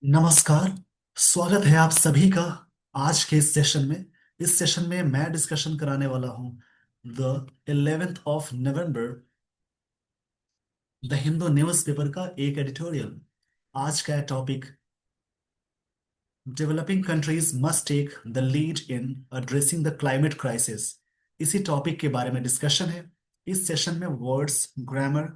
नमस्कार। स्वागत है आप सभी का आज के इस सेशन में। इस सेशन में मैं डिस्कशन कराने वाला हूं the 11th of November the Hindu newspaper का एक एडिटोरियल। आज का topic developing countries must take the lead in addressing the climate crisis. इसी टॉपिक के बारे में डिस्कशन है। इस सेशन में वर्ड्स, ग्रामर,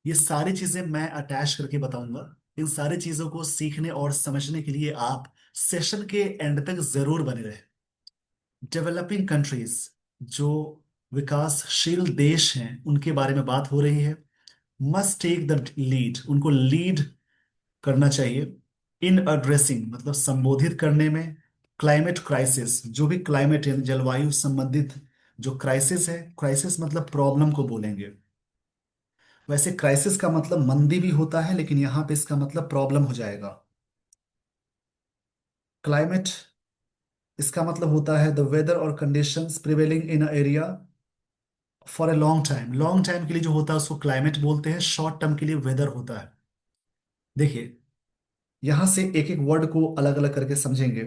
ये सारी चीजें मैं अटैच करके बताऊंगा। इन सारी चीजों को सीखने और समझने के लिए आप सेशन के एंड तक जरूर बने रहे। डेवलपिंग कंट्रीज, जो विकासशील देश हैं, उनके बारे में बात हो रही है। मस्ट टेक द लीड, उनको लीड करना चाहिए। इन एड्रेसिंग मतलब संबोधित करने में क्लाइमेट क्राइसिस, जो भी क्लाइमेट यानी जलवायु संबंधित जो क्राइसिस है, क्राइसिस मतलब प्रॉब्लम को बोलेंगे। वैसे क्राइसिस का मतलब मंदी भी होता है, लेकिन यहाँ पे इसका मतलब प्रॉब्लम हो जाएगा। क्लाइमेट, इसका मतलब होता है द वेदर और conditions prevailing in area for a long time. Long time के लिए जो होता है उसको क्लाइमेट बोलते हैं, शॉर्ट टर्म के लिए वेदर होता है। देखिए, यहां से एक एक वर्ड को अलग अलग करके समझेंगे।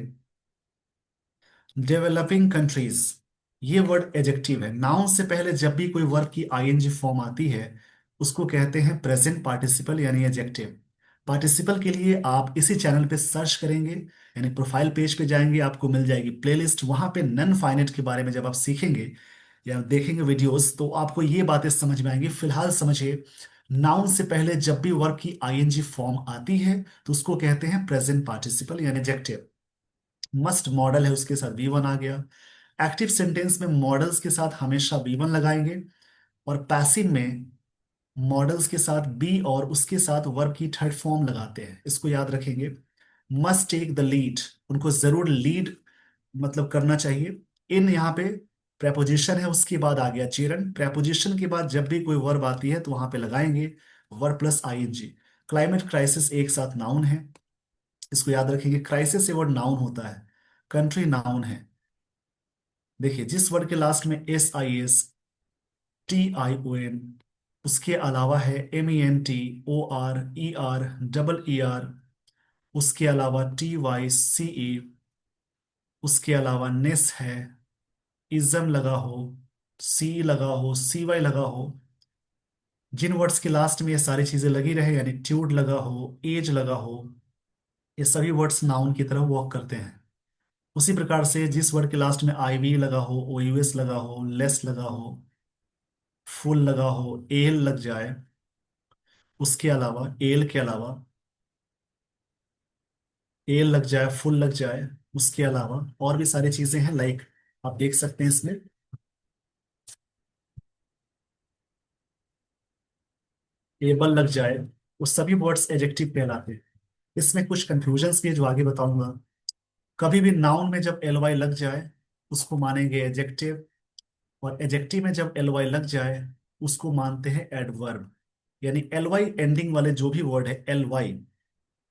डेवलपिंग कंट्रीज, ये वर्ड एडजेक्टिव है। नाउन से पहले जब भी कोई वर्ब की आईएनजी फॉर्म आती है उसको कहते हैं प्रेजेंट पार्टिसिपल यानी एडजेक्टिव। पार्टिसिपल के लिए आप इसी चैनल पे सर्च करेंगे, यानी प्रोफाइल पेज पे जाएंगे, आपको मिल जाएगी प्लेलिस्ट। वहां पे नन फाइनाइट के बारे में जब आप सीखेंगे या देखेंगे वीडियोस तो आपको ये बातें समझ में आएंगी। फिलहाल समझिए, नाउन से पहले जब भी वर्ब की आईएनजी फॉर्म आती है तो उसको कहते हैं प्रेजेंट पार्टिसिपल यानी एडजेक्टिव। मस्ट मॉडल है, उसके साथ वी वन आ गया। एक्टिव सेंटेंस में मॉडल्स के साथ हमेशा वी वन लगाएंगे, और पैसिव में मॉडल्स के साथ बी और उसके साथ वर्ब की थर्ड फॉर्म लगाते हैं। इसको याद रखेंगे। मस्ट टेक द लीड, उनको जरूर लीड मतलब करना चाहिए। इन यहाँ पे प्रेपोजिशन है, उसके बाद आ गया चेरन। प्रेपोजिशन के बाद जब भी कोई वर्ब आती है तो वहां पे लगाएंगे verb plus ING. Climate crisis एक साथ नाउन है, इसको याद रखेंगे। क्राइसिस से वर्ड नाउन होता है, कंट्री नाउन है। देखिए, जिस वर्ड के लास्ट में SIS, TION, उसके अलावा है MENTORER, उसके अलावा TYCE, उसके अलावा नेस है, इज्म लगा हो, सी लगा हो, CY लगा हो। जिन वर्ड्स के लास्ट में ये सारी चीजें लगी रहे, यानी ट्यूड लगा हो, एज लगा हो, ये सभी वर्ड्स नाउन की तरह वॉक करते हैं। उसी प्रकार से जिस वर्ड के लास्ट में IV लगा हो, OUS लगा हो, लेस लगा हो, फुल लगा हो, एल लग जाए, उसके अलावा एल के अलावा एल लग जाए, फुल लग जाए, उसके अलावा और भी सारी चीजें हैं। लाइक आप देख सकते हैं इसमें एबल लग जाए, वो सभी वर्ड्स एडजेक्टिव कहलाते हैं। इसमें कुछ कंफ्यूजन्स भी है जो आगे बताऊंगा। कभी भी नाउन में जब LY लग जाए उसको मानेंगे एडजेक्टिव, और एडजेक्टिव में जब LY लग जाए उसको मानते हैं एडवर्ब। यानी LY एंडिंग वाले जो भी वर्ड है LY,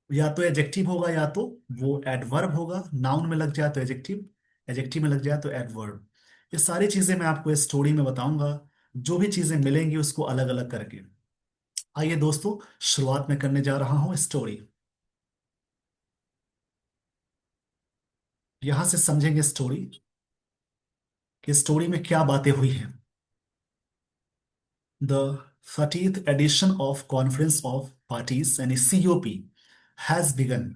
या तो एडजेक्टिव होगा या तो वो एडवर्ब होगा। नाउन में लग जाए तो एडजेक्टिव, एडजेक्टिव में लग जाए तो एडवर्ब। ये सारी चीजें मैं आपको इस स्टोरी में बताऊंगा, जो भी चीजें मिलेंगी उसको अलग अलग करके। आइए दोस्तों, शुरुआत में करने जा रहा हूं स्टोरी। यहां से समझेंगे स्टोरी कि स्टोरी में क्या बातें हुई हैं। The 30th edition of conference of parties यानी COP हैज बिगन।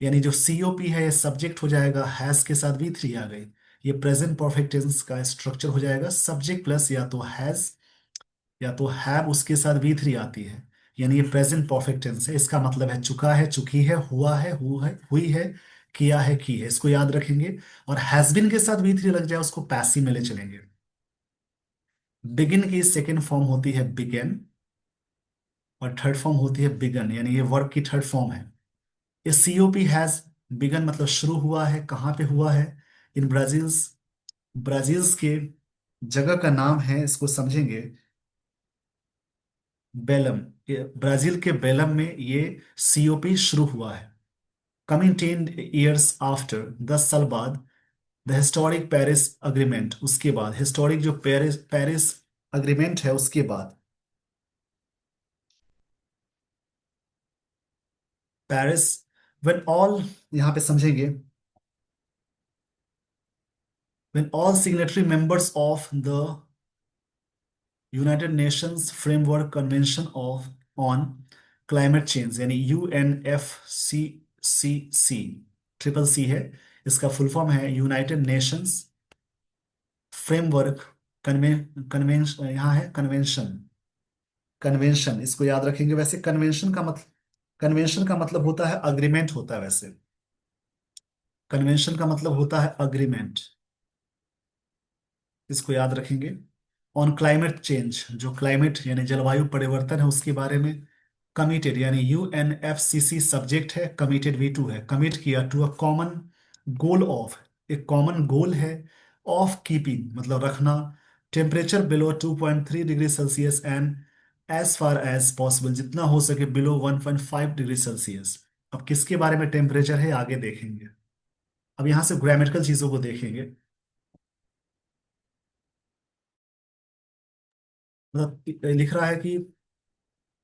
यानी जो COP है ये सब्जेक्ट हो जाएगा, हैज के साथ V3 आ गई। ये प्रेजेंट परफेक्ट टेंस का स्ट्रक्चर हो जाएगा, सब्जेक्ट प्लस या तो हैज या तो हैव, उसके साथ V3 आती है। यानी ये प्रेजेंट परफेक्ट टेंस है। इसका मतलब है चुका है, चुकी है, हुआ है, हुई है, किया है, की है। इसको याद रखेंगे। और हैज बिन के साथ V3 लग जाए उसको पैसिव में ले चलेंगे। बिगिन की सेकेंड फॉर्म होती है बिगेन, और थर्ड फॉर्म होती है बिगन, यानी ये वर्ब की थर्ड फॉर्म है। ये COP हैज बिगन मतलब शुरू हुआ है। कहाँ पे हुआ है? इन ब्राजील्स, ब्राजील्स के जगह का नाम है, इसको समझेंगे, बेलम। ये ब्राजील के बेलम में ये COP शुरू हुआ है। कमिंग 10 years आफ्टर, 10 साल बाद, द हिस्टोरिक पेरिस अग्रीमेंट, उसके बाद हिस्टोरिक जो पेरिस पेरिस अग्रीमेंट है उसके बाद, पेरिस when all, यहाँ पे समझेंगे, when all signatory members of the United Nations framework convention of on climate change यानी UNFCCC, ट्रिपल सी है इसका फुल फॉर्म है, यूनाइटेड नेशंस फ्रेमवर्क कन्वेंशन, यहाँ है कन्वेंशन, कन्वेंशन इसको याद रखेंगे। वैसे कन्वेंशन का मतलब होता है अग्रीमेंट होता है, वैसे कन्वेंशन का मतलब होता है अग्रीमेंट, इसको याद रखेंगे। ऑन क्लाइमेट चेंज, जो क्लाइमेट यानी जलवायु परिवर्तन है उसके बारे में, कमिटेड यानी UNFCC सब्जेक्ट है, कमिटेड V2 है, कमिट किया to a common goal of, एक कॉमन गोल है, ऑफ कीपिंग मतलब रखना, temperature below 2.3 degree Celsius and as far as possible जितना हो सके बिलो 1.5 डिग्री सेल्सियस। अब किसके बारे में टेम्परेचर है आगे देखेंगे, अब यहां से ग्रामेटिकल चीजों को देखेंगे। मतलब लिख रहा है कि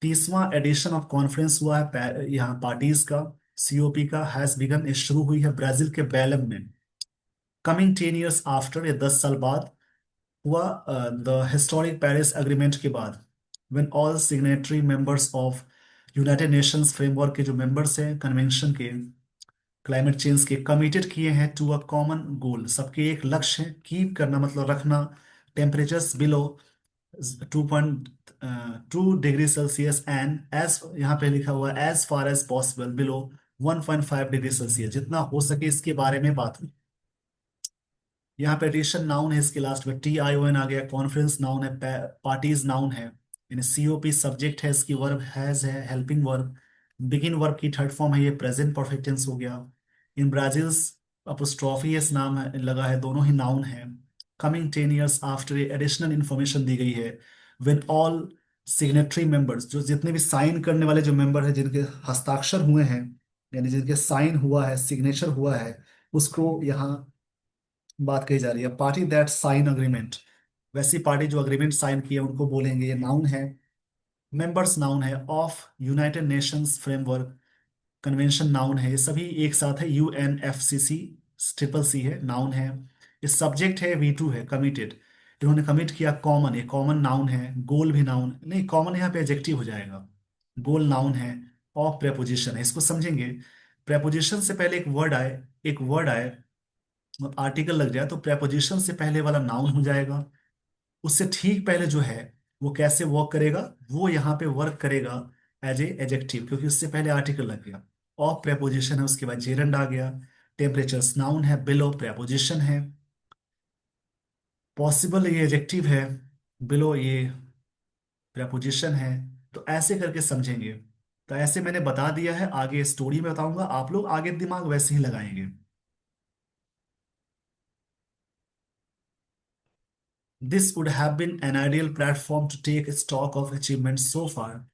30वां एडिशन ऑफ कॉन्फ्रेंस हुआ है यहाँ पार्टीज का, COP का हैज बिगन, शुरू हुई है ब्राजील के बेलम में। कमिंग 10 years आफ्टर, ये 10 साल बाद हुआ द हिस्टोरिक पेरिस एग्रीमेंट के बाद, when all signatory members of United Nations framework के जो मेंबर्स हैं कन्वेंशन के, क्लाइमेट चेंज के, कमिटेड किए हैं टू अ कॉमन गोल, सबके एक लक्ष्य है, कीप करना मतलब रखना, temperatures below 2.2 degree Celsius and as, यहाँ पे लिखा हुआ है as far as possible below 1.5 degree Celsius, जितना हो सके इसके बारे में बात हुई। यहाँ पे एडिशन नाउन है, इसके लास्ट में TION आ गया, कॉन्फ्रेंस नाउन है, पार्टीज नाउन है, यानी COP सब्जेक्ट है, इसकी वर्ब हैज है, हेल्पिंग वर्ब, बिगिन वर्ब की थर्ड फॉर्म है, ये प्रेजेंट परफेक्ट टेंस हो गया। इन ब्राजील्स अपोस्ट्रोफी एस नाम है लगा है, दोनों ही नाउन है। Coming 10 years after, additional information दी गई है, विद ऑल सिग्नेटरी मेंबर्स, जो जितने भी साइन करने वाले जो मेंबर हैं जिनके हस्ताक्षर हुए हैं, यानी जिनके साइन हुआ है, सिग्नेचर हुआ है, उसको यहाँ बात कही जा रही है। पार्टी दैट साइन अग्रीमेंट, वैसी पार्टी जो अग्रीमेंट साइन किए उनको बोलेंगे, ये नाउन है। मेंबर्स नाउन है, of United Nations framework convention noun है, ये सभी एक साथ है, UNFCC ट्रिपल सी है, नाउन है। ये सब्जेक्ट है, V2 है, कमिटेड, इन्होंने कमिट किया, कॉमन, ये कॉमन नाउन है, गोल भी नाउन नहीं, कॉमन यहाँ पे एडजेक्टिव हो जाएगा, गोल नाउन है, ऑफ प्रेपोजिशन है, इसको समझेंगे। प्रेपोजिशन से पहले एक वर्ड आए, आर्टिकल लग जाए तो प्रेपोजिशन से पहले वाला नाउन हो जाएगा, उससे ठीक पहले जो है वो कैसे वर्क करेगा, वो यहाँ पे वर्क करेगा एज ए एडजेक्टिव, क्योंकि उससे पहले आर्टिकल लग गया। ऑफ प्रेपोजिशन है, उसके बाद जेरंड आ गया, टेम्परेचर्स नाउन है, बिलो प्रेपोजिशन है, पॉसिबल ये एडजेक्टिव है, बिलो ये प्रेपोजिशन है। तो ऐसे करके समझेंगे। तो ऐसे मैंने बता दिया है, आगे स्टोरी में बताऊंगा, आप लोग आगे दिमाग वैसे ही लगाएंगे। This would have been an ideal platform to take stock of achievements so far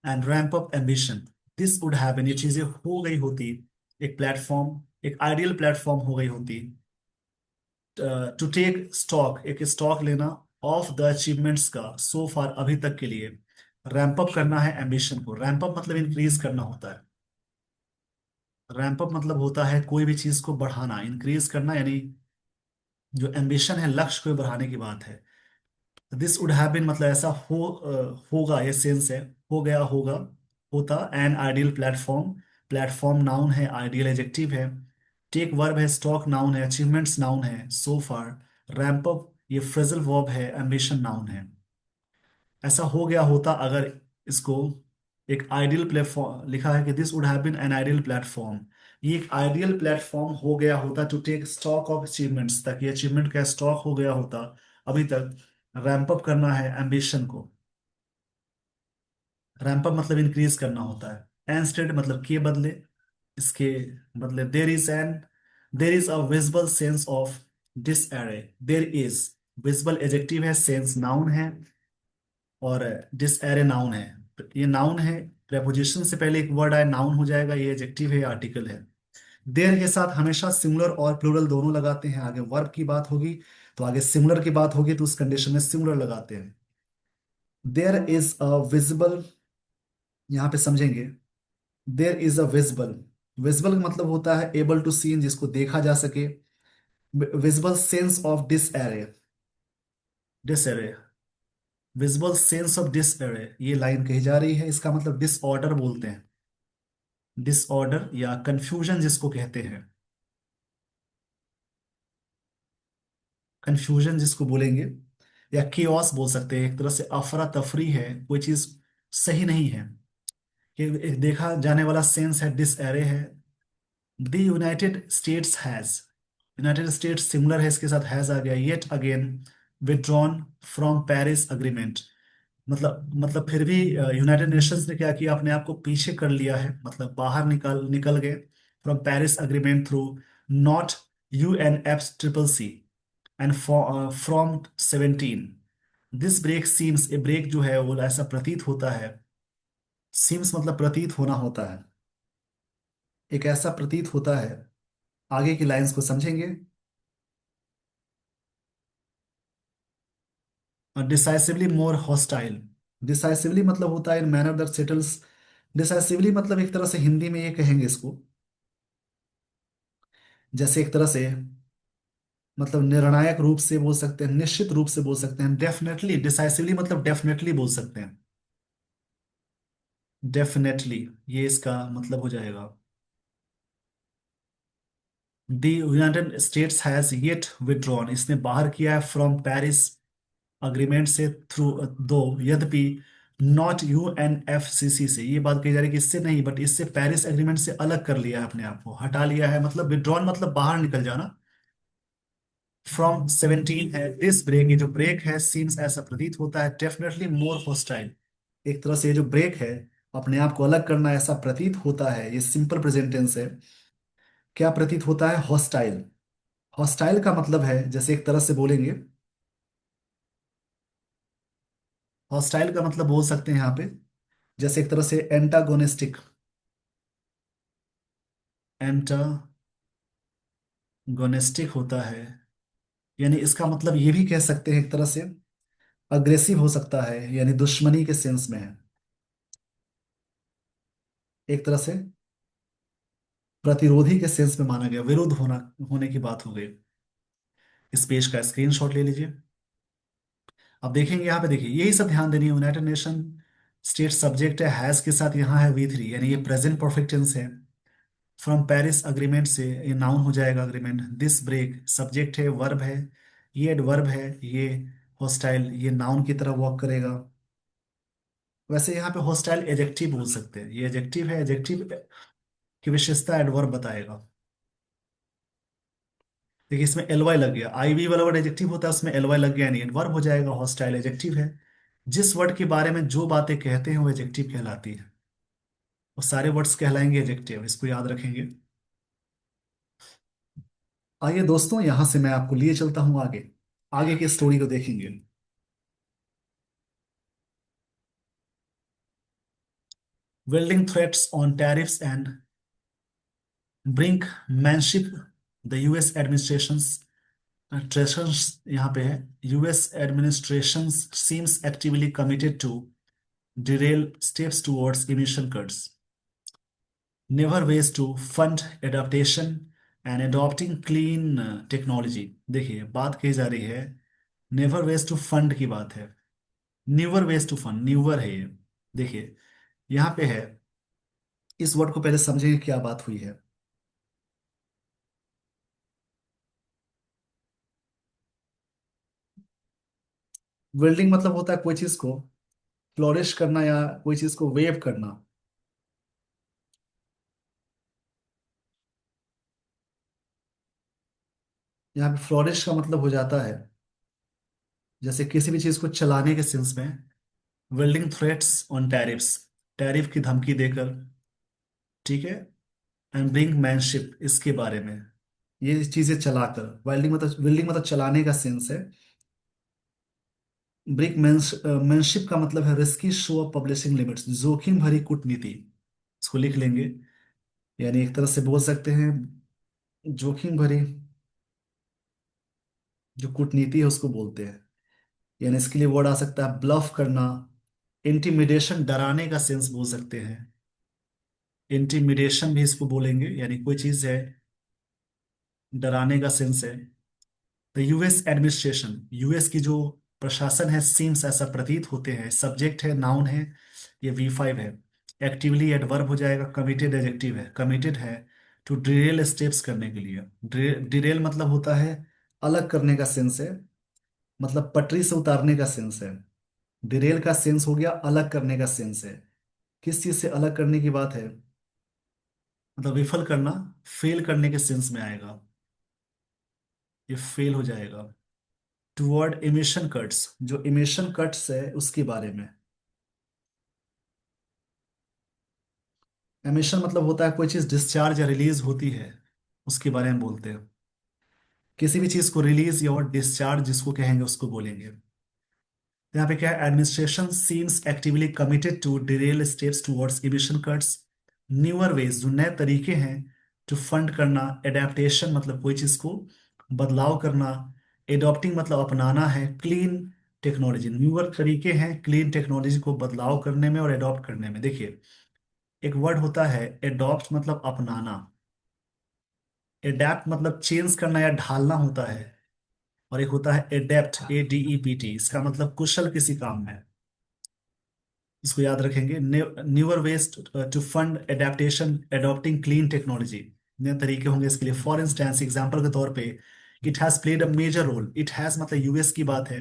and ramp up ambition. This would have been, ये चीजें हो गई होती, एक प्लेटफॉर्म, एक आइडियल प्लेटफॉर्म हो गई होती, टू टेक स्टॉक, एक स्टॉक लेना, ऑफ द अचीवमेंट्स का, सो फार अभी तक के लिए, रैंप अप करना है एम्बिशन को, रैंप अप मतलब इंक्रीज करना होता है, रैंप अप मतलब होता है कोई भी चीज को बढ़ाना, इंक्रीज करना यानी जो एम्बिशन है लक्ष्य को बढ़ाने की बात है। दिस वुड हैव बीन मतलब ऐसा होगा, ये सेंस है, हो गया होगा, होता, N ideal platform, platform noun है, आइडियल एडजेक्टिव है, टेक वर्ब है, स्टॉक नाउन है, अचीवमेंट्स नाउन है, सो फार, रैंप अप ये फ्रेजल वर्ब है, एम्बिशन नाउन है। ऐसा हो गया होता अगर इसको एक आइडियल प्लेटफॉर्म लिखा है कि this would have been an ideal platform, ये एक आइडियल प्लेटफॉर्म हो गया होता to take stock of achievements, ताकि अचीवमेंट का स्टॉक हो गया होता अभी तक, रैंप अप करना है एम्बिशन को, रैंप अप मतलब इंक्रीज करना होता है, इंस्टेड मतलब के बदले, इसके बदले there is a visible sense of disarray, there is, visible adjective है, सेंस नाउन है, और डिस एरे नाउन है, ये नाउन है, प्रेपोजिशन से पहले एक वर्ड आए नाउन हो जाएगा, ये एडजेक्टिव है, आर्टिकल है। देयर के साथ हमेशा सिंगुलर और प्लूरल दोनों लगाते हैं, आगे वर्ब की बात होगी तो आगे सिंगुलर की बात होगी तो उस कंडीशन में सिंगुलर लगाते हैं। देयर इज अ विजिबल, यहाँ पे समझेंगे, there is a visible, visible का मतलब होता है एबल टू सीन, जिसको देखा जा सके। Visible sense of disarray, disarray, visible sense of disarray, ये लाइन कही जा रही है, इसका मतलब डिसऑर्डर बोलते हैं। डिसऑर्डर या कंफ्यूजन जिसको कहते हैं, कंफ्यूजन जिसको बोलेंगे, या केओस बोल सकते हैं। एक तरह से अफरा तफरी है, कोई चीज सही नहीं है। कि एक देखा जाने वाला सेंस है, डिसएरे है। The United states has, United states similar है, इसके साथ हैज आ गया। Yet again withdrawn from Paris agreement, मतलब फिर भी यूनाइटेड नेशंस ने क्या किया, अपने आप को पीछे कर लिया है, मतलब बाहर निकल निकल गए from Paris agreement through not UNFCCC and from 17। This break seems, a break जो है वो ऐसा प्रतीत होता है। सीम्स मतलब प्रतीत होना होता है, एक ऐसा प्रतीत होता है। आगे की लाइंस को समझेंगे। डिसाइसिवली मोर हॉस्टाइल, डिसाइसिवली मतलब होता है इन मैनर दैट सेटल्स। डिसाइसिवली मतलब एक तरह से हिंदी में ये कहेंगे इसको, जैसे एक तरह से मतलब निर्णायक रूप से बोल सकते हैं, निश्चित रूप से बोल सकते हैं। डेफिनेटली, डिसाइसिवली मतलब डेफिनेटली बोल सकते हैं। डेफिनेटली, ये इसका मतलब हो जाएगा। The United states has yet withdrawn, इसने बाहर किया है फ्रॉम पेरिस अग्रीमेंट से थ्रू, दो यद्यपि नॉट UNFCCC से, ये बात कही जा रही है कि इससे नहीं, बट इससे पेरिस एग्रीमेंट से अलग कर लिया है, अपने आप को हटा लिया है। मतलब विड्रॉन मतलब बाहर निकल जाना। फ्रॉम 17 है। दिस ब्रेक, ये जो ब्रेक है, सीम्स ऐसा प्रतीत होता है, डेफिनेटली मोर हॉस्टाइल, एक तरह से ये जो ब्रेक है, अपने आप को अलग करना ऐसा प्रतीत होता है। ये सिंपल प्रेजेंट टेंस है। क्या प्रतीत होता है? हॉस्टाइल। हॉस्टाइल का मतलब है, जैसे एक तरह से बोलेंगे, हॉस्टाइल का मतलब बोल सकते हैं यहाँ पे, जैसे एक तरह से एंटागोनिस्टिक, एंटागोनिस्टिक होता है। यानी इसका मतलब ये भी कह सकते हैं एक तरह से अग्रेसिव हो सकता है, यानी दुश्मनी के सेंस में है। एक तरह से प्रतिरोधी के सेंस में माना गया, विरुद्ध होना, होने की बात हो गई। इस पेज का स्क्रीनशॉट ले लीजिए। अब देखेंगे यहाँ पे, देखिए यही सब ध्यान देनी है। यूनाइटेड नेशन स्टेट सब्जेक्ट है, हैज के साथ यहाँ है V3, यानी ये प्रेजेंट परफेक्ट टेंस है। फ्रॉम पेरिस अग्रीमेंट से ये नाउन हो जाएगा अग्रीमेंट। दिस ब्रेक सब्जेक्ट है, वर्ब है, ये एडवर्ब है, ये हॉस्टाइल, ये नाउन की तरह वर्क करेगा। वैसे यहाँ पे हॉस्टाइल एजेक्टिव बोल सकते हैं, ये एजेक्टिव है, एजेक्टिव की विशेषता एडवर्ब बताएगा। देखिए इसमें LY लग गया, IV वाला वर्ड एजेक्टिव होता है, उसमें LY लग गया, नहीं एडवर्ब हो जाएगा। हॉस्टाइल एजेक्टिव है, जिस वर्ड के बारे में जो बातें कहते हैं वो एजेक्टिव कहलाती है। वो सारे वर्ड्स कहलाएंगे एजेक्टिव, इसको याद रखेंगे। आइए दोस्तों, यहां से मैं आपको लिए चलता हूं आगे, आगे की स्टोरी को देखेंगे। Wielding threats on tariffs and brinkmanship, the US administration's treasures यहाँ पे है, US administration seems actively committed to derail steps towards emission cuts, never ways to fund adaptation and adopting clean technology। देखिए बात कही जा रही है, नेवर वेज टू फंड की बात है, न्यूवर वेज टू फंड, न्यूवर है ये। देखिए यहाँ पे है, इस वर्ड को पहले समझेंगे क्या बात हुई है। विल्डिंग मतलब होता है कोई चीज को फ्लोरिश करना, या कोई चीज को वेव करना। यहाँ पे फ्लोरिश का मतलब हो जाता है, जैसे किसी भी चीज को चलाने के सेंस में। विल्डिंग थ्रेट्स ऑन टैरिफ्स, टैरिफ की धमकी देकर, ठीक है। एंड ब्रिंग मैनशिप, इसके बारे में, ये चीजें चलाकर। बिल्डिंग मतलब चलाने का सेंस है। ब्रिक मैनशिप का मतलब है risky show off publishing limits, जोखिम भरी कूटनीति, इसको लिख लेंगे। यानी एक तरह से बोल सकते हैं जोखिम भरी जो कूटनीति है उसको बोलते हैं। यानी इसके लिए वर्ड आ सकता है ब्लफ करना, इंटिमिडेशन, डराने का सेंस बोल सकते हैं। इंटिमिडेशन भी इसको बोलेंगे, यानी कोई चीज है डराने का सेंस है। द यूएस एडमिनिस्ट्रेशन, यूएस की जो प्रशासन है, सीम्स ऐसा प्रतीत होते हैं, सब्जेक्ट है, नाउन है, ये V5 है। एक्टिवली एडवर्ब हो जाएगा, कमिटेड एडजेक्टिव है, कमिटेड है टू डिरेल स्टेप्स करने के लिए। डिरेल मतलब होता है अलग करने का सेंस है, मतलब पटरी से उतारने का सेंस है। डिरेल का सेंस हो गया अलग करने का सेंस है। किस चीज से अलग करने की बात है, मतलब विफल करना, फेल करने के सेंस में आएगा, ये फेल हो जाएगा। टुवर्ड इमिशन कट्स, जो इमिशन कट्स है उसके बारे में। एमिशन मतलब होता है कोई चीज डिस्चार्ज या रिलीज होती है, उसके बारे में बोलते हैं। किसी भी चीज को रिलीज या और डिस्चार्ज जिसको कहेंगे उसको बोलेंगे। यहाँ पे क्या है, administration seems actively committed to derail steps towards emission cuts. Newer ways, जो नए तरीके हैं टू फंड करना। एडेप्टेशन मतलब कोई चीज को बदलाव करना। एडॉप्टिंग मतलब अपनाना है। क्लीन टेक्नोलॉजी, न्यूअर तरीके हैं क्लीन टेक्नोलॉजी को बदलाव करने में और एडॉप्ट करने में। देखिए, एक वर्ड होता है एडॉप्ट मतलब अपनाना, एडेप्ट मतलब चेंज करना या ढालना होता है, और एक होता है एडेप्ट, ADEPT, इसका मतलब कुशल किसी काम में। इसको याद रखेंगे। Newer ways to fund adaptation, adopting clean technology. नए तरीके होंगे इसके लिए। फॉर इंस्टेंस, एग्जाम्पल के तौर पे, it has played a major role. It has मतलब यूएस की बात है,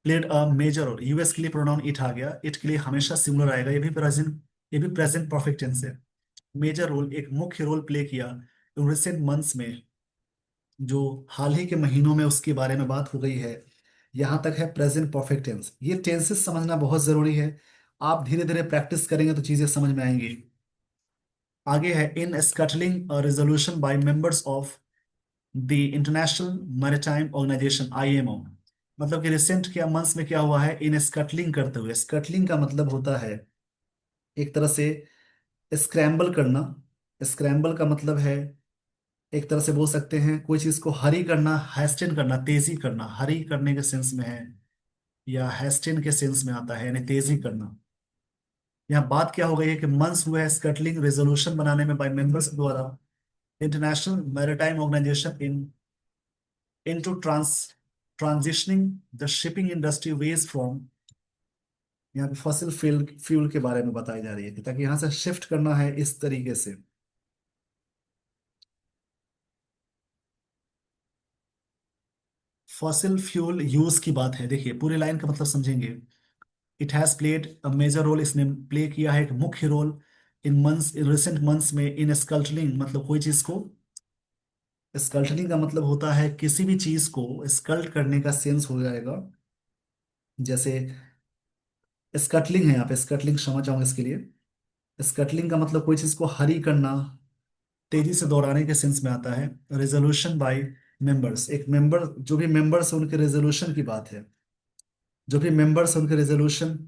played a major role, US के लिए प्रोनाउन इट आ गया। इट के लिए हमेशा सिंगुलर आएगा, ये भी प्रेजेंट परफेक्ट टेंस है। मेजर रोल, एक मुख्य रोल प्ले किया इन रिसेंट मंथ्स में, जो हाल ही के महीनों में उसके बारे में बात हो गई है। यहां तक है प्रेजेंट परफेक्ट टेंस। ये टेंसेस समझना बहुत जरूरी है, आप धीरे धीरे प्रैक्टिस करेंगे तो चीजें समझ में आएंगी। आगे है in scuttling resolution by members of the International maritime organisation, IMO। मतलब कि रिसेंट क्या मंथ्स में क्या हुआ है, इन स्कटलिंग करते हुए। स्कटलिंग का मतलब होता है एक तरह से स्क्रैम्बल करना। स्क्रैम्बल का मतलब है, एक तरह से बोल सकते हैं कोई चीज को हरी करना, हैस्टेन करना, तेजी करना, हरी करने के सेंस में है, या हैस्टेन के सेंस में आता है, यानी तेजी करना। यहाँ बात क्या हो गई है कि मंस हुआ है स्कटलिंग रेजोल्यूशन बनाने में बाय मेंबर्स द्वारा international maritime organisation into transitioning the shipping industry ways from. यहाँ पे फॉसिल फ्यूल फ्यूल के बारे में बताई जा रही है कि ताकि यहाँ से शिफ्ट करना है इस तरीके से। फॉसिल फ्यूल यूज की बात है, देखिए पूरे लाइन का मतलब समझेंगे। It has played a major role, इसने प्ले किया है एक मुख्य रोल इन रिसेंट मंथ्स में। इन स्कल्टलिंग मतलब कोई चीज को, स्कल्टनिंग का मतलब होता है किसी भी चीज को स्कल्ट करने का सेंस हो जाएगा। जैसे स्कटलिंग है, यहाँ पे स्कटलिंग क्षमा चाहूंगा इसके लिए। स्कटलिंग का मतलब कोई चीज को हरी करना, तेजी से दौड़ाने के सेंस में आता है। रेजोल्यूशन बाय मेंबर्स, एक मेंबर, जो भी मेंबर्स है उनके रेजोल्यूशन की बात है। जो भी मेंबर्स है उनके रेजोल्यूशन।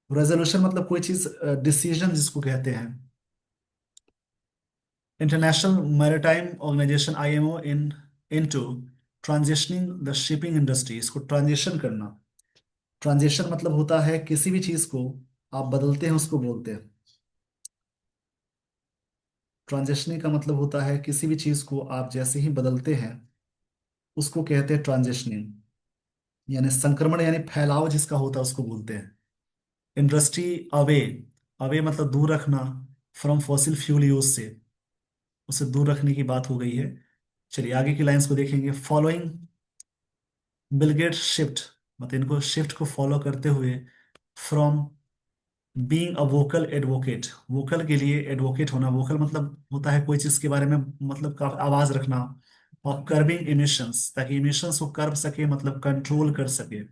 रेजोल्यूशन मतलब कोई चीज, डिसीजन जिसको कहते हैं। International maritime organisation, IMO, into transitioning the shipping industry, इसको ट्रांजिशन करना। ट्रांजिशन मतलब होता है किसी भी चीज को आप बदलते हैं उसको बोलते हैं। ट्रांजिशनिंग का मतलब होता है किसी भी चीज को आप जैसे ही बदलते हैं उसको कहते हैं ट्रांजिशनिंग। यानी संक्रमण यानी फैलाव जिसका होता है उसको बोलते हैं। इंडस्ट्री अवे, अवे मतलब दूर रखना, फ्रॉम फॉसिल फ्यूल यूज से, उसे दूर रखने की बात हो गई है। चलिए आगे की लाइंस को देखेंगे। फॉलोइंग बिल गेट्स शिफ्ट, मतलब इनको शिफ्ट को फॉलो करते हुए, from being a vocal advocate, vocal के लिए एडवोकेट होना, वोकल मतलब होता है कोई चीज के बारे में मतलब का आवाज रखना, और कर्बिंग इमिशंस, ताकि इमिशंस को कर्ब सके मतलब कंट्रोल कर सके।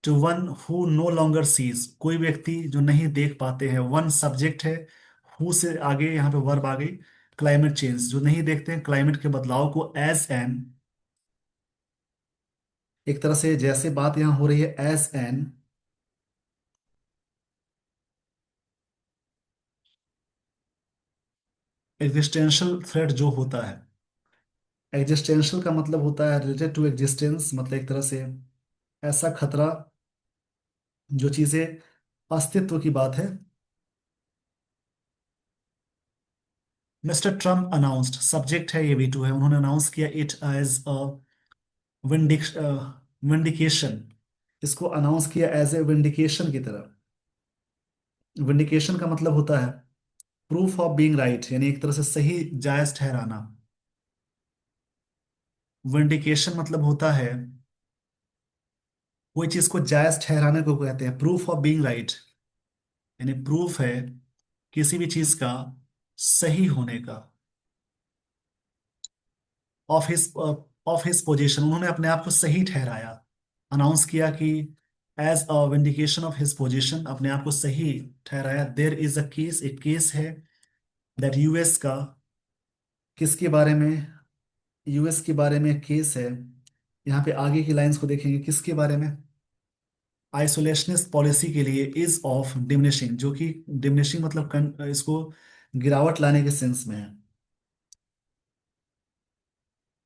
To one who no longer sees, कोई व्यक्ति जो नहीं देख पाते हैं। वन सब्जेक्ट है, हु से आगे यहाँ पे वर्ब आ गई। क्लाइमेट चेंज, जो नहीं देखते हैं क्लाइमेट के बदलाव को, एज एन, एक तरह से जैसे बात यहाँ हो रही है एज एन एग्जिस्टेंशियल थ्रेट जो होता है। एग्जिस्टेंशियल का मतलब होता है रिलेटेड टू एग्जिस्टेंस, मतलब एक तरह से ऐसा खतरा, जो चीजें अस्तित्व की बात है। मिस्टर ट्रम्प अनाउंस्ड, सब्जेक्ट है ये वीटो है, उन्होंने अनाउंस किया इट एज अ विंडिकेशन, इसको अनाउंस किया एज ए विंडिकेशन की तरह। विंडिकेशन का मतलब होता है प्रूफ ऑफ बीइंग राइट, यानी एक तरह से सही जायज ठहराना। विंडिकेशन मतलब होता है कोई चीज को जायज ठहराने को कहते हैं, प्रूफ ऑफ बीइंग राइट, यानी प्रूफ है किसी भी चीज का सही होने का। Of his of his position, उन्होंने अपने आप को सही ठहराया, अनाउंस किया कि as a vindication of his position, अपने आप को सही ठहराया। देयर इज अ केस, एक केस है दैट यूएस का, किसके बारे में, यूएस के बारे में केस है। यहाँ पे आगे की लाइंस को देखेंगे, किसके बारे में, आइसोलेशनिस्ट पॉलिसी के लिए, इज ऑफ डिमिनिशिंग, जो कि डिमिनिशिंग मतलब इसको गिरावट लाने के सेंस में है।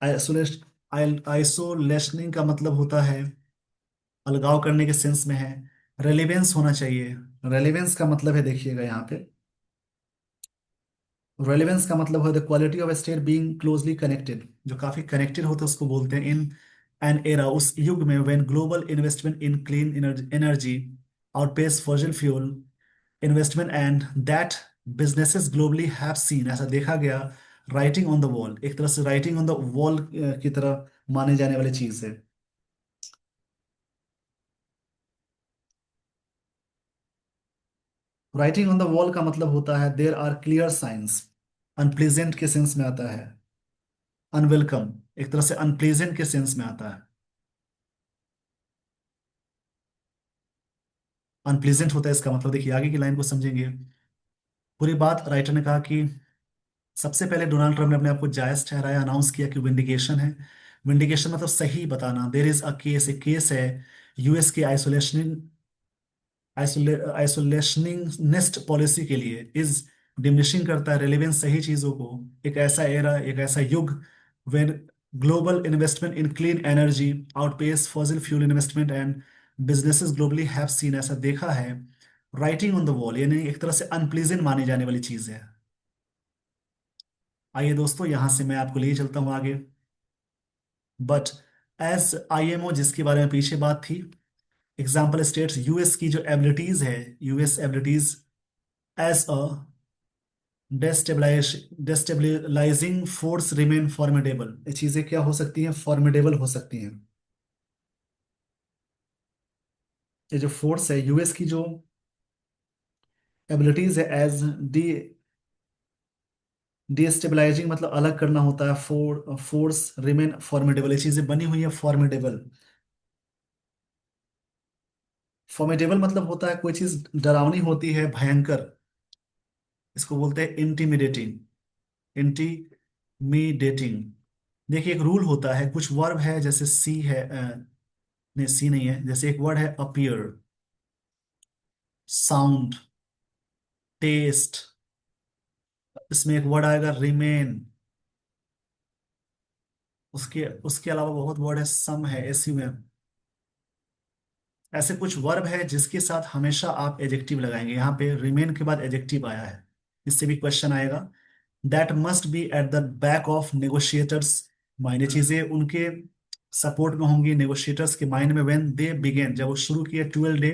आइसोलेश आइसोलेशनिंग का मतलब होता है अलगाव करने के सेंस में है। रेलिवेंस होना चाहिए, रेलिवेंस का मतलब है, देखिएगा यहाँ पे, रेलिवेंस का मतलब है the quality of state being closely connected, जो काफी कनेक्टेड होता है उसको बोलते हैं। इन एन एरा, उस युग में, when global investment in clean energy outpace fossil fuel investment and that businesses globally have seen, ऐसा देखा गया। राइटिंग ऑन द वॉल, एक तरह से राइटिंग ऑन द वॉल की तरह माने जाने वाली चीज है। राइटिंग ऑन द वॉल का मतलब होता है there are clear signs, unpleasant के सेंस में आता है, अनवेलकम, एक तरह से अनप्लेजेंट के सेंस में आता है। अनप्लेजेंट होता है इसका मतलब, देखिए आगे की लाइन को समझेंगे। पूरी बात राइटर ने कहा कि सबसे पहले डोनाल्ड ट्रम्प ने अपने आप को जायज ठहराया, अनाउंस किया कि विंडिकेशन है। विंडिकेशन मतलब सही बताना। देयर इज अ केस, एक केस है यूएस के आइसोलेशनिस्ट पॉलिसी के लिए। इज डिमिनिशिंग करता है रेलिवेंस, सही चीजों को, एक ऐसा एरा, एक ऐसा युग when global investment in clean energy outpace fossil fuel investment and businesses globally have seen, ऐसा देखा है। राइटिंग ऑन द वॉल यानी एक तरह से अनप्लीजेंट मानी जाने वाली चीज है। आइए दोस्तों, यहां से मैं आपको ले चलता हूं आगे। बट एज आईएमओ, जिसके बारे में पीछे बात थी, एग्जाम्पल स्टेट्स, यूएस की जो एबिलिटीज है, US abilities as a destabilising force remain formidable, ये चीजें क्या हो सकती हैं, फॉर्मिडेबल हो सकती हैं। ये जो फोर्स है, यूएस की जो एबिलिटीज है, एज डी डिस्टेबलाइजिंग मतलब अलग करना होता है, फोर्स रिमेन फॉर्मिडेबल, ये चीजें बनी हुई है फॉर्मिडेबल। फॉर्मिडेबल मतलब होता है कोई चीज डरावनी होती है, भयंकर, इसको बोलते हैं इंटिमिडेटिंग, इंटिमिडेटिंग। देखिए एक रूल होता है, कुछ वर्ब है, जैसे सी है, नहीं सी नहीं है, जैसे एक वर्ड है अपीयर, साउंड, टेस्ट, इसमें एक वर्ड आएगा रिमेन, उसके उसके अलावा बहुत वर्ड है, सम है, एसयू में। ऐसे कुछ वर्ब है जिसके साथ हमेशा आप एजेक्टिव लगाएंगे, यहाँ पे रिमेन के बाद एजेक्टिव आया है, इससे भी क्वेश्चन आएगा। That must be at the back of negotiators mind, ये चीजें उनके सपोर्ट में होंगी, नेगोशिएटर्स के माइंड में, व्हेन दे बिगेन, जब वो शुरू किए, 12 डे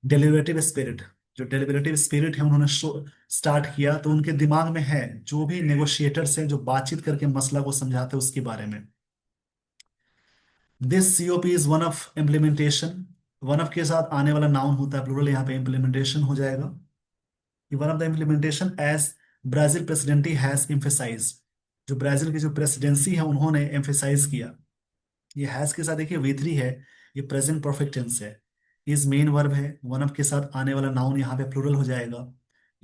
डेलिबरेटिव स्पिरिट, जो डेलिबरेटिव स्पिरिट है उन्होंने स्टार्ट किया, तो उनके दिमाग में है, जो भी नेगोशिएटर्स हैं जो बातचीत करके मसला को समझाते हैं उसके बारे में। This COP is one of implementation, one of के साथ आने वाला नाउन होता है प्लूरल, यहाँ पे इम्प्लीमेंटेशन हो जाएगा। One of the implementation as Brazil presidency has emphasise, जो ब्राजील की जो प्रेसिडेंसी है उन्होंने एम्फेसाइज किया। ये हैज के साथ देखिए V3 है, ये प्रेजेंट परफेक्ट टेंस है, इज मेन वर्ब है, वन ऑफ के साथ आने वाला नाउन यहाँ पे प्लूरल हो जाएगा,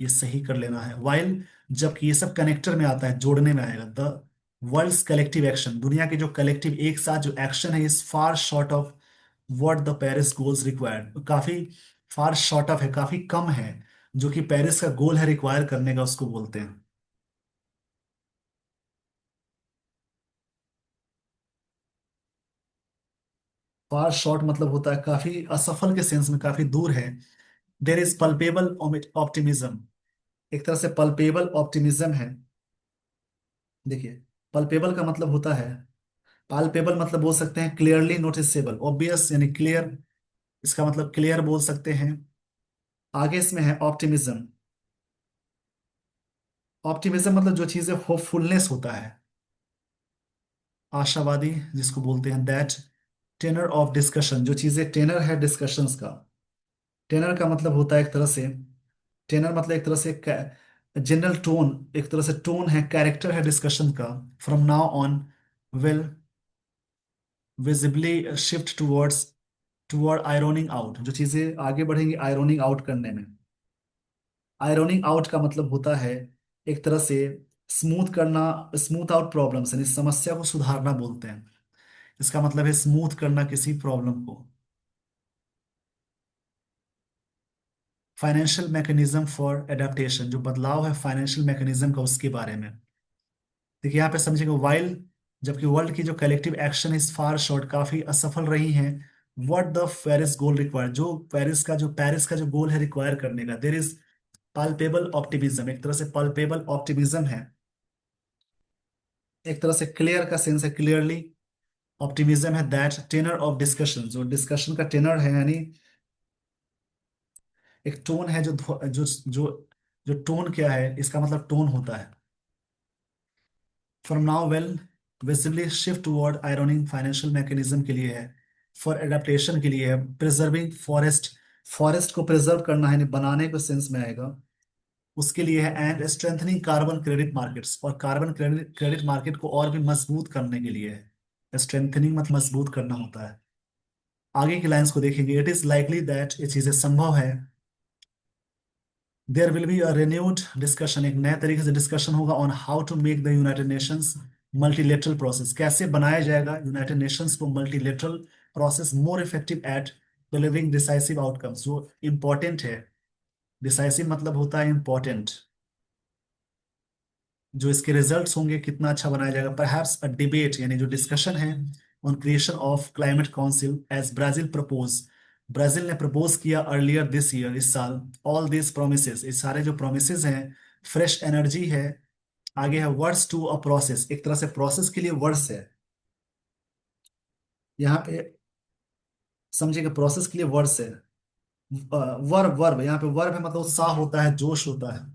ये सही कर लेना है। वाइल, जबकि ये सब कनेक्टर में आता है, जोड़ने में आएगा। द वर्ल्ड्स कलेक्टिव एक्शन, दुनिया के जो कलेक्टिव एक साथ जो एक्शन है, is far short of what the Paris goals required, काफी फार शॉर्ट ऑफ है, काफी कम है, जो कि पेरिस का गोल है रिक्वायर करने का, उसको बोलते हैं। फार शॉर्ट मतलब होता है काफी असफल के सेंस में, काफी दूर है। देर इज पल्पेबल ऑप्टिमिज्म, एक तरह से पल्पेबल ऑप्टिमिज्म है, देखिए, पल्पेबल का मतलब होता है, पाल्पेबल मतलब बोल सकते हैं क्लियरली नोटिसेबल, ऑब्वियस यानी क्लियर, इसका मतलब क्लियर बोल सकते हैं। आगे इसमें है ऑप्टिमिज्म। ऑप्टिमिज्म मतलब जो चीजें होपफुलनेस होता है, आशावादी जिसको बोलते हैं, दैट टेनर ऑफ डिस्कशन, जो चीजें टेनर है डिस्कशंस का। टेनर का मतलब होता है एक तरह से, टेनर मतलब एक तरह से जनरल टोन, एक तरह से टोन है, कैरेक्टर है डिस्कशन का। From now on will visibly shift toward ironing out, जो चीजें आगे बढ़ेंगी आयरोनिंग आउट करने में। आयरोनिंग आउट का मतलब होता है एक तरह से स्मूथ करना, स्मूथ आउट प्रॉब्लम्स, यानी समस्या को सुधारना बोलते हैं। इसका मतलब है स्मूथ करना किसी प्रॉब्लम को। फाइनेंशियल मैकेनिज्म फॉर एडेप्टेशन, जो बदलाव है फाइनेंशियल मैकेनिज्म का उसके बारे में। देखिए यहाँ पे समझेंगे वाइल, जबकि वर्ल्ड की जो कलेक्टिव एक्शन इस फार शॉर्ट काफी असफल रही हैं, what the Paris goal require, जो पेरिस का जो गोल है रिक्वायर करने का, देर इज पल्पेबल ऑप्टिमिज्म, एक तरह से पल्पेबल ऑप्टिमिज्म है। एक तरह से क्लियर का सेंस है क्लियरली, ऑप्टिमिज्म है दैट टेनर ऑफ डिस्कशन, जो डिस्कशन का टेनर है, यानी एक टोन है जो जो टोन क्या है, इसका मतलब टोन होता है। From now well visibly shift toward ironing, financial mechanism के लिए है, फॉर एडेप्टेशन के लिए है, प्रिजर्विंग फॉरेस्ट, फॉरेस्ट को प्रिजर्व करना है, यानी बनाने को सेंस में आएगा, उसके लिए है, and strengthening carbon credit markets, और कार्बन क्रेडिट मार्केट को और भी मजबूत करने के लिए है। स्ट्रेंथनिंग मतलब मजबूत करना होता है। आगे की लाइंस को देखेंगे, इट इज लाइकली दैट, ये चीजें संभव है, there will be a renewed discussion, एक नए तरीके से डिस्कशन होगा, on how to make the United Nations multilateral process, कैसे बनाया जाएगा यूनाइटेड नेशंस को multilateral process more effective at delivering decisive outcomes, जो इंपॉर्टेंट है। डिसाइसिव मतलब होता है इंपॉर्टेंट, जो इसके रिजल्ट्स होंगे कितना अच्छा बनाया जाएगा। परहैप्स अ डिबेट, यानी जो डिस्कशन है on creation of climate council as Brazil propose, Brazil ने प्रपोज किया अर्लियर दिस ईयर, इस साल। ऑल दिस प्रोमिसेस, ये सारे जो प्रोमिसेस हैं, फ्रेश एनर्जी है। आगे है वर्ड्स टू अ प्रोसेस, एक तरह से प्रोसेस के लिए वर्ड्स है यहाँ पे, समझिएगा प्रोसेस के लिए वर्ड्स है। वर्ब वर्ब यहाँ पे वर्ब है, मतलब उत्साह होता है, जोश होता है,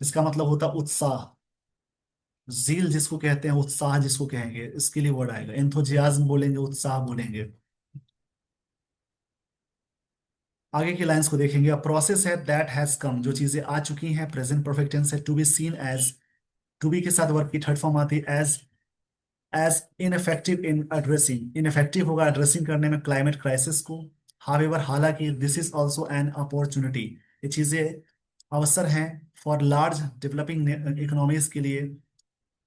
इसका मतलब होता है उत्साह। जील जिसको कहते हैं, उत्साह जिसको कहेंगे, इसके लिए वर्ड आएगा, एंथुजियाज्म बोलेंगे, उत्साह बोलेंगे। आगे की लाइंस को देखेंगे, अ प्रोसेस है दैट हैज कम, जो चीजें आ चुकी हैं, प्रेजेंट परफेक्ट टेंस है, to be seen as, to be के साथ वर्ब की थर्ड फॉर्म आती है as, as ineffective in addressing, ineffective होगा एड्रेसिंग करने में क्लाइमेट क्राइसिस को। हावेवर हालांकि, this is also an opportunity, ये चीजें अवसर हैं फॉर लार्ज डेवलपिंग इकोनॉमीज के लिए,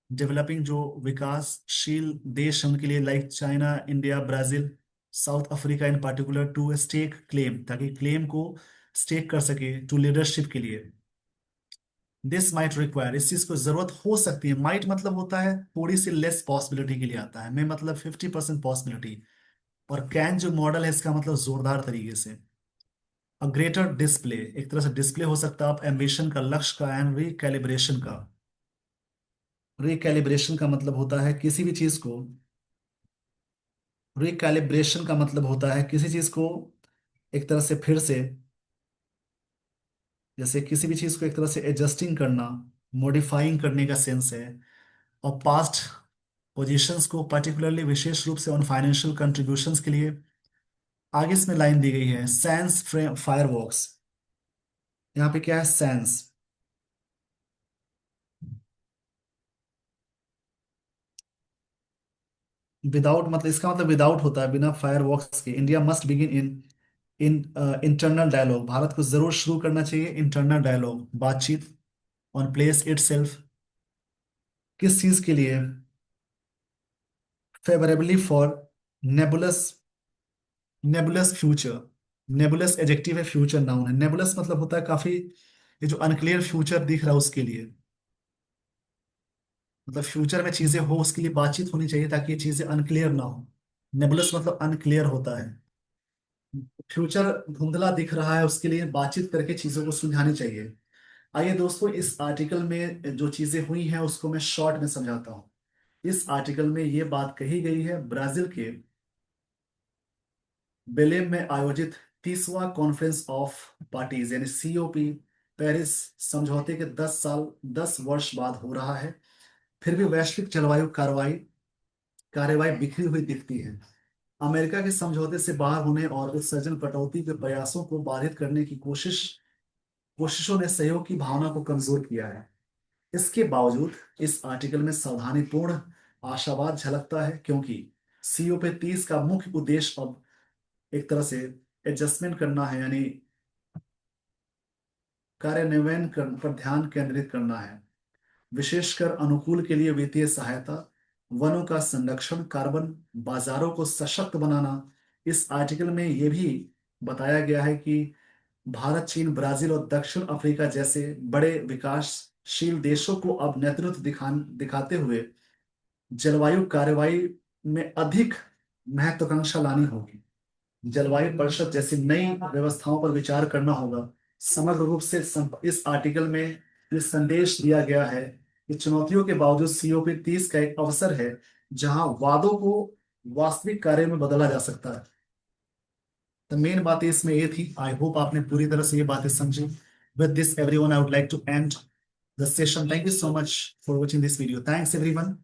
डेवलपिंग जो विकासशील देश हैं उनके लिए, like China, India, Brazil, South Africa in particular, to stake claim, ताकि क्लेम को स्टेक कर सके, टू लीडरशिप के लिए। दिस माइट रिक्वायर, इस चीज को जरूरत हो सकती है, माइट मतलब होता है थोड़ी सी लेस पॉसिबिलिटी के लिए आता है, मैं मतलब 50% पॉसिबिलिटी, और कैन जो मॉडल है इसका मतलब जोरदार तरीके से। अ ग्रेटर डिस्प्ले, एक तरह से डिस्प्ले हो सकता है आप एम्बिशन का, लक्ष्य का, एंड रिकैलिब्रेशन का। रिकैलिब्रेशन का मतलब होता है किसी भी चीज को, रिकैलिब्रेशन का मतलब होता है किसी चीज को एक तरह से फिर से, जैसे किसी भी चीज को एक तरह से एडजस्टिंग करना, मॉडिफाइंग करने का सेंस है। और पास्ट पोजीशंस को, पर्टिकुलरली विशेष रूप से ऑन फाइनेंशियल कंट्रीब्यूशंस के लिए। आगे इसमें लाइन दी गई है, सैंस फायरवॉक्स, यहाँ पे क्या है सैंस, विदाउट मतलब, इसका मतलब विदाउट होता है बिना फायरवॉक्स के। India must begin in internal dialogue, भारत को जरूर शुरू करना चाहिए इंटरनल डायलॉग, बातचीत, ऑन प्लेस इटसेल्फ, किस चीज के लिए, favourably for nebulous, nebulous future, nebulous adjective है, फ्यूचर नाउन है, नेबुलस मतलब होता है काफी, ये जो अनक्लियर फ्यूचर दिख रहा है उसके लिए, मतलब फ्यूचर में चीजें हो उसके लिए बातचीत होनी चाहिए ताकि ये चीजें अनक्लियर ना हो। नेबुलस मतलब अनक्लियर होता है, फ्यूचर धुंधला दिख रहा है उसके लिए बातचीत करके चीजों को सुलझानी चाहिए। आइए दोस्तों, इस आर्टिकल में जो चीजें हुई हैं उसको मैं शॉर्ट में समझाता हूँ। इस आर्टिकल में ये बात कही गई है, ब्राजील के बेलेम में आयोजित 30वां कॉन्फ्रेंस ऑफ पार्टीज यानी सीओपी पेरिस समझौते के 10 वर्ष बाद हो रहा है। फिर भी वैश्विक जलवायु कार्रवाई कार्यवाही बिखरी हुई दिखती है। अमेरिका के समझौते से बाहर होने और उत्सर्जन कटौती के प्रयासों को बाधित करने की कोशिशों ने सहयोग की भावना को कमजोर किया है। इसके बावजूद इस आर्टिकल में सावधानीपूर्ण आशावाद झलकता है, क्योंकि COP30 का मुख्य उद्देश्य अब एक तरह से एडजस्टमेंट करना है, यानी पर ध्यान केंद्रित करना है। विशेषकर अनुकूल के लिए वित्तीय सहायता, वनों का संरक्षण, कार्बन बाजारों को सशक्त बनाना। इस आर्टिकल में यह भी बताया गया है कि भारत, चीन, ब्राजील और दक्षिण अफ्रीका जैसे बड़े विकासशील देशों को अब नेतृत्व दिखाते हुए जलवायु कार्यवाही में अधिक महत्वाकांक्षा लानी होगी। जलवायु परिषद जैसी नई व्यवस्थाओं पर विचार करना होगा। समग्र रूप से इस आर्टिकल में ये संदेश दिया गया है कि चुनौतियों के बावजूद COP30 का एक अवसर है जहां वादों को वास्तविक कार्य में बदला जा सकता है। तो मेन बातें इसमें ये थी। आई होप आपने पूरी तरह से ये बातें समझी। With this everyone, I would like to end the session. Thank you so much for watching this video. Thanks everyone.